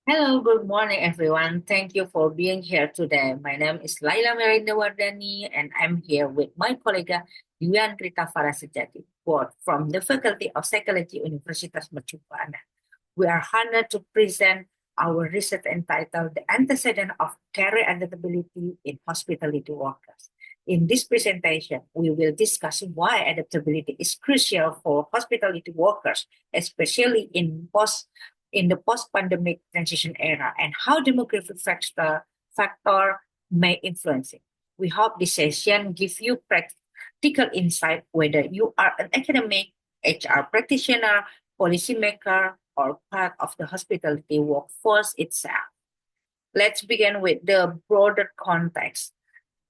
Hello, good morning, everyone. Thank you for being here today. My name is Laila Merindawardani, and I'm here with my colleague Yuan Rita Farasejati, both from the Faculty of Psychology, Universitas Mercu Buana. We are honored to present our research entitled The Antecedents of Career Adaptability in Hospitality Workers. In this presentation, we will discuss why adaptability is crucial for hospitality workers, especially in the post-pandemic transition era, and how demographic factor may influence it. We hope this session gives you practical insight whether you are an academic, HR practitioner, policymaker, or part of the hospitality workforce itself. Let's begin with the broader context.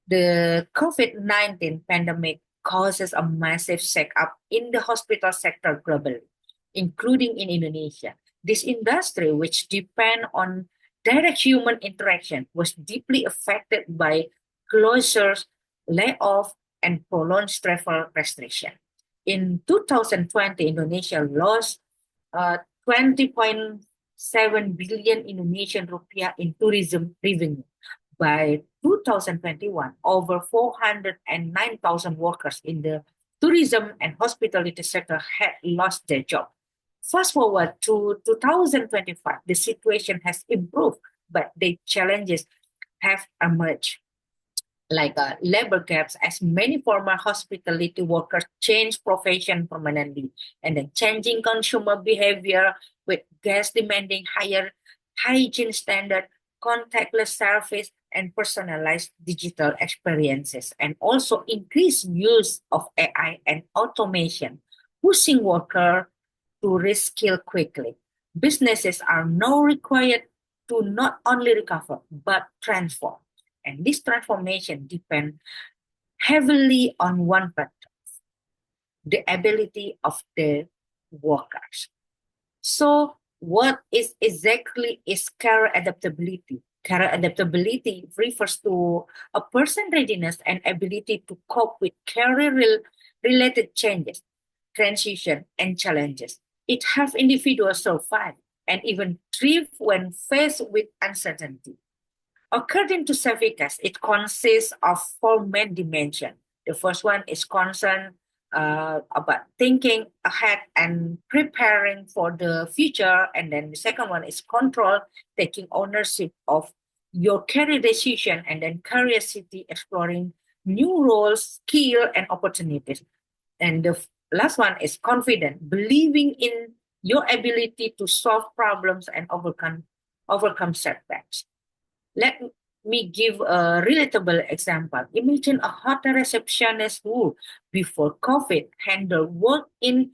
The COVID-19 pandemic causes a massive shake-up in the hospital sector globally, including in Indonesia. This industry, which depends on direct human interaction, was deeply affected by closures, layoff, and prolonged travel restriction. In 2020, Indonesia lost 20.7 billion Indonesian rupiah in tourism revenue. By 2021, over 409,000 workers in the tourism and hospitality sector had lost their job. Fast forward to 2025, the situation has improved, but the challenges have emerged like labor gaps as many former hospitality workers change profession permanently, and then changing consumer behavior with guests demanding higher hygiene standard, contactless service, and personalized digital experiences, and also increased use of AI and automation, pushing workers to reskill quickly. Businesses are now required to not only recover but transform, and this transformation depends heavily on one factor, the ability of the workers. So, what is exactly is career adaptability? Career adaptability refers to a person's readiness and ability to cope with career related changes, transition, and challenges. It helps individuals survive and even thrive when faced with uncertainty. According to Savicas, it consists of four main dimensions. The first one is concern about thinking ahead and preparing for the future. And then the second one is control, taking ownership of your career decision. And then curiosity, exploring new roles, skill, and opportunities. And the last one is confident, believing in your ability to solve problems and overcome setbacks. Let me give a relatable example. Imagine a hotel receptionist who, before COVID, handled work in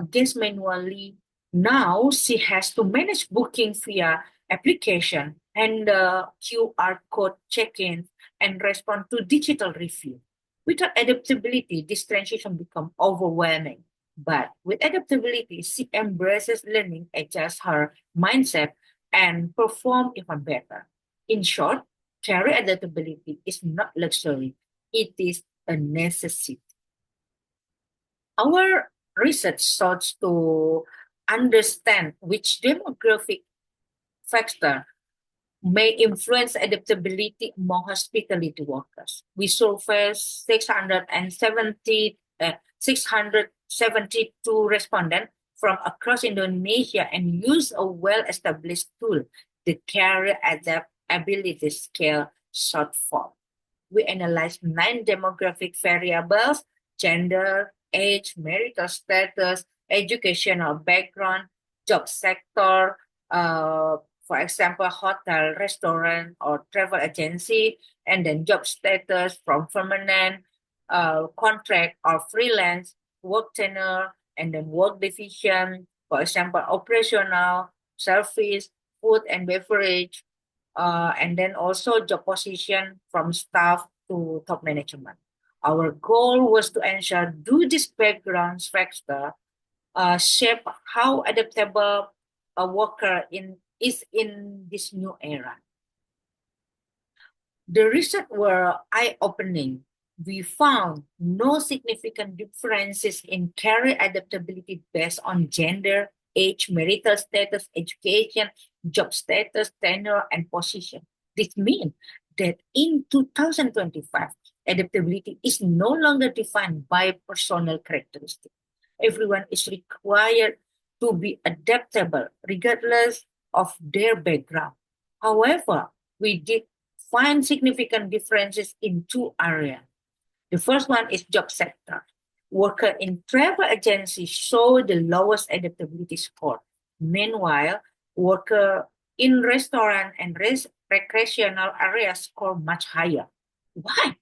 guest manually. Now she has to manage booking via application and QR code check-in and respond to digital review. Without adaptability, this transition becomes overwhelming. But with adaptability, she embraces learning, adjusts her mindset, and perform even better. In short, career adaptability is not luxury, it is a necessity. Our research sought to understand which demographic factor may influence adaptability among hospitality workers. We surveyed 672 respondents from across Indonesia and used a well-established tool, the Career Adaptability Scale short form. We analyzed 9 demographic variables: gender, age, marital status, educational background, job sector, for example, hotel, restaurant, or travel agency, and then job status from permanent, contract, or freelance, work tenure, and then work division, for example, operational, service, food and beverage, and then also job position from staff to top management. Our goal was to ensure do this background factor shape how adaptable a worker is in this new era. The results were eye-opening. We found no significant differences in career adaptability based on gender, age, marital status, education, job status, tenure, and position. This means that in 2025, adaptability is no longer defined by personal characteristics. Everyone is required to be adaptable regardless of their background. However, we did find significant differences in two areas. The first one is job sector. Worker in travel agencies show the lowest adaptability score. Meanwhile, worker in restaurant and recreational areas score much higher. Why?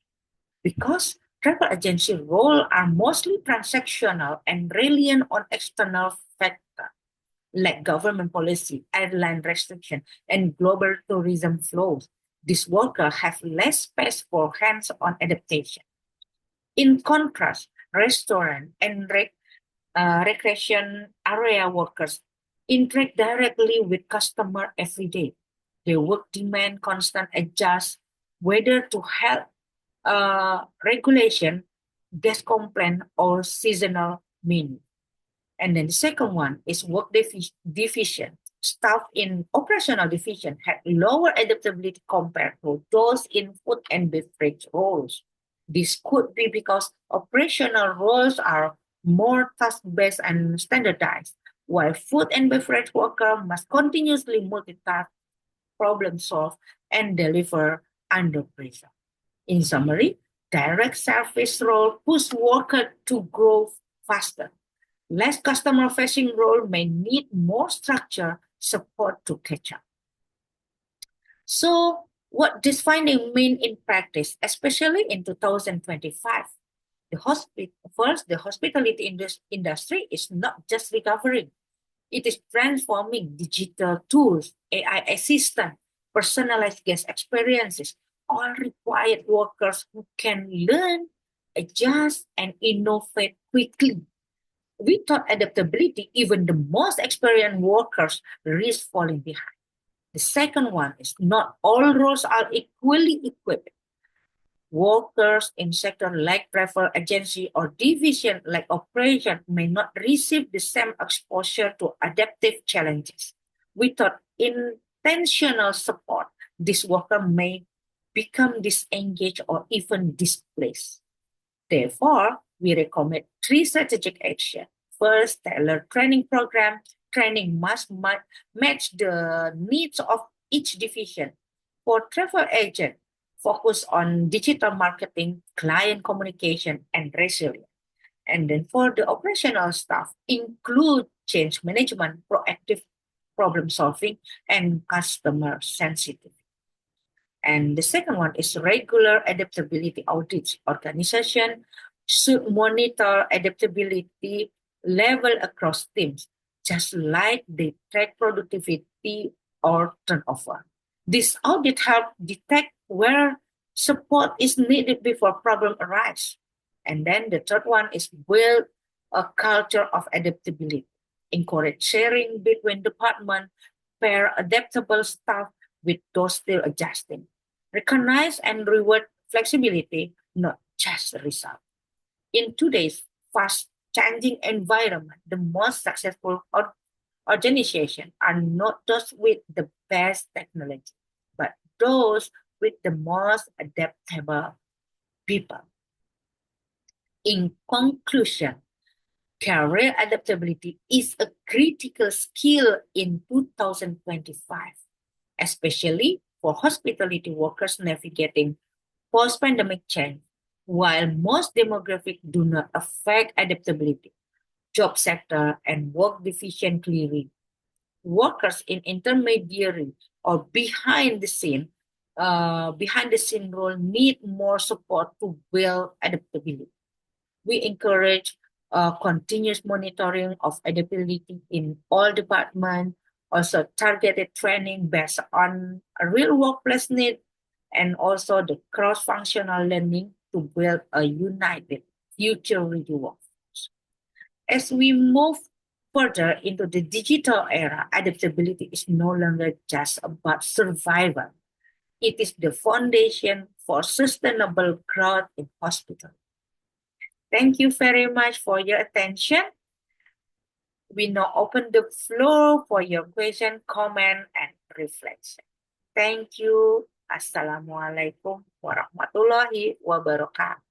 Because travel agency roles are mostly transactional and reliant on external factors like government policy, airline restriction, and global tourism flows. These workers have less space for hands-on adaptation. In contrast, restaurant and recreation area workers interact directly with customer every day. Their work demand constant adjust whether to health regulation, guest complaint, or seasonal menu. And then the second one is work division. Staff in operational division had lower adaptability compared to those in food and beverage roles. This could be because operational roles are more task-based and standardized, while food and beverage workers must continuously multitask, problem solve, and deliver under pressure. In summary, direct service role push workers to grow faster. Less customer-facing role may need more structure support to catch up. So, what this finding mean in practice, especially in 2025? The hospitality industry is not just recovering. It is transforming. Digital tools, AI assistant, personalized guest experiences, all required workers who can learn, adjust, and innovate quickly. Without adaptability, even the most experienced workers risk falling behind. The second one is not all roles are equally equipped. Workers in sector like travel agency or division like operation may not receive the same exposure to adaptive challenges. Without intentional support, this worker may become disengaged or even displaced. Therefore, we recommend three strategic actions. First, tailored training program. Training must match the needs of each division. For travel agent, focus on digital marketing, client communication, and resilience. And then for the operational staff, include change management, proactive problem solving, and customer sensitivity. And the second one is regular adaptability audits. Organization should monitor adaptability level across teams, just like they track productivity or turnover. This audit help detect where support is needed before problem arise. And then the third one is build a culture of adaptability. Encourage sharing between departments, pair adaptable staff with those still adjusting. Recognize and reward flexibility, not just result. In today's fast changing environment, the most successful organizations are not those with the best technology, but those with the most adaptable people. In conclusion, career adaptability is a critical skill in 2025, especially for hospitality workers navigating post-pandemic change. While most demographics do not affect adaptability, job sector and work division clearly, workers in intermediary or behind the scene role need more support to build adaptability. We encourage continuous monitoring of adaptability in all departments, also targeted training based on a real workplace need, and also the cross-functional learning to build a united future-ready workforce. As we move further into the digital era, adaptability is no longer just about survival. It is the foundation for sustainable growth in hospitals. Thank you very much for your attention. We now open the floor for your question, comment, and reflection. Thank you. Assalamualaikum warahmatullahi wabarakatuh.